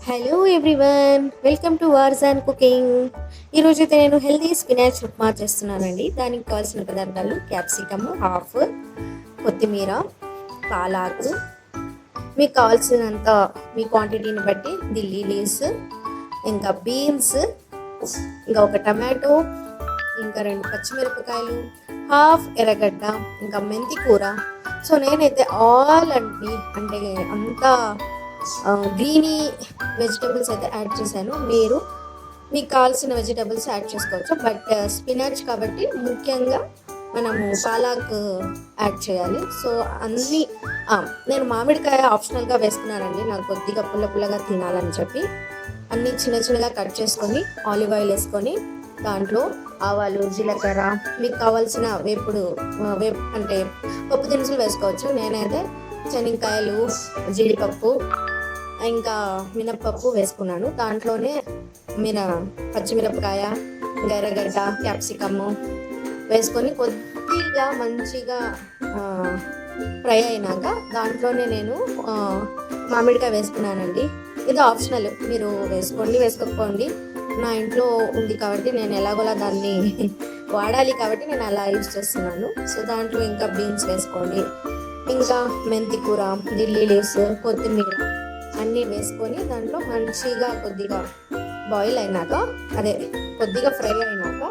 Hello everyone, welcome to wars and cooking. ఈరోజైతే నేను healthy spinach upma చేస్తున్నానండి. దానికి కావాల్సిన పదార్థాలు క్యాప్సికమ్ హాఫ్, కొత్తిమీర, పాలాకు, మీకు కావాల్సినంత మీ క్వాంటిటీని బట్టి దిల్లీ లీవ్స్, ఇంకా బీన్స్, ఇంకా ఒక టమాటో, ఇంకా 2 పచ్చిమిరపకాయలు, హాఫ్ ఎర్రగడ్డ, ఇంకా మెంతి కూర. సో నేనైతే ఆల్ అంటే అంతా గ్రీనీ వెజిటబుల్స్ అయితే యాడ్ చేశాను. మీరు మీకు కావాల్సిన వెజిటబుల్స్ యాడ్ చేసుకోవచ్చు. బట్ స్పినాచ్ కాబట్టి ముఖ్యంగా మనము పాలాక్ యాడ్ చేయాలి. సో అన్నీ నేను మామిడికాయ ఆప్షనల్గా వేసుకున్నానండి, నాకు కొద్దిగా పుల్ల పుల్లగా తినాలని చెప్పి. అన్నీ చిన్న చిన్నగా కట్ చేసుకొని ఆలివ్ ఆయిల్ వేసుకొని దాంట్లో ఆవాలు, జీలకర్ర, మీకు కావాల్సిన అంటే పప్పు దినుసులు వేసుకోవచ్చు. నేనైతే శనగకాయలు, జీడిపప్పు, ఇంకా మినప్పప్పు వేసుకున్నాను. దాంట్లోనే పచ్చిమిరపకాయ, ఎర్రగడ్డ, క్యాప్సికమ్ వేసుకొని కొద్దిగా మంచిగా ఫ్రై అయినాక దాంట్లోనే నేను మామిడికాయ వేసుకున్నానండి. ఇది ఆప్షనల్, మీరు వేసుకోకపోండి. నా ఇంట్లో ఉంది కాబట్టి నేను ఎలాగోలా దాన్ని వాడాలి కాబట్టి నేను అలా యూజ్ చేస్తున్నాను. సో దాంట్లో ఇంకా బీన్స్ వేసుకోండి, ఇంకా మెంతి కూర, ఢిల్లీ లీవ్స్, కొత్తిమీర అన్నీ వేసుకొని దాంట్లో మంచిగా కొద్దిగా బాయిల్ అయినాక కొద్దిగా ఫ్రై అయినాక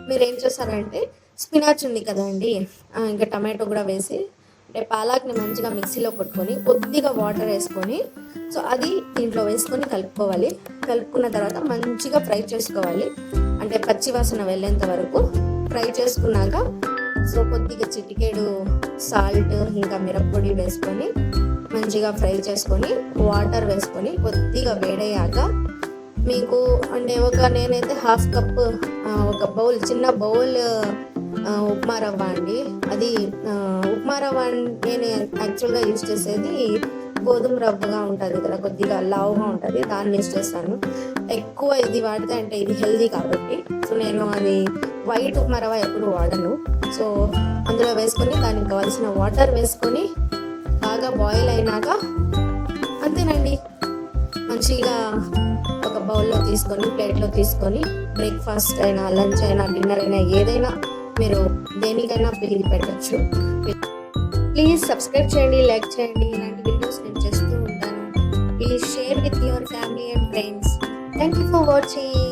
మీరు ఏం చేస్తారంటే స్పినాచ్ ఉంది కదండి, ఇంకా టమాటో కూడా వేసి అంటే పాలాక్ని మంచిగా మిక్సీలో కొట్టుకొని కొద్దిగా వాటర్ వేసుకొని సో అది దీంట్లో వేసుకొని కలుపుకున్న తర్వాత మంచిగా ఫ్రై చేసుకోవాలి. అంటే పచ్చి వాసన వెళ్ళేంత వరకు ఫ్రై చేసుకున్నాక సో కొద్దిగా చిటికేడు సాల్ట్, ఇంకా మిరప్పొడి వేసుకొని మంచిగా ఫ్రై చేసుకొని వాటర్ వేసుకొని కొద్దిగా వేడయ్యాక మీకు అంటే నేనైతే హాఫ్ కప్ ఒక చిన్న బౌల్ ఉప్మా రవ్వ అండి. అది ఉప్మా రవ్వ నేను యాక్చువల్గా యూజ్ చేసేది గోధుమ రవ్వగా ఉంటుంది కదా, కొద్దిగా లావుగా ఉంటుంది, దాన్ని యూజ్ చేస్తాను. ఎక్కువ ఇది వాడితే అంటే ఇది హెల్దీ కాబట్టి సో నేను అది వైట్ ఉప్మా రవ్వ ఎప్పుడు వాడను. సో అందులో వేసుకొని దానికి కావాల్సిన వాటర్ వేసుకొని బాగా బాయిల్ అయినాక అంతేనండి, మంచిగా ఒక బౌల్లో తీసుకొని ప్లేట్లో తీసుకొని బ్రేక్ఫాస్ట్ అయినా, లంచ్ అయినా, డిన్నర్ అయినా ఏదైనా మీరు దేనికైనా పిలిగి పెట్టచ్చు. ప్లీజ్ సబ్స్క్రైబ్ చేయండి, లైక్ చేయండి. ఇలాంటి వీడియోస్ నేను చేస్తూ ఉంటాను. Please share with your family and friends. Thank you for watching.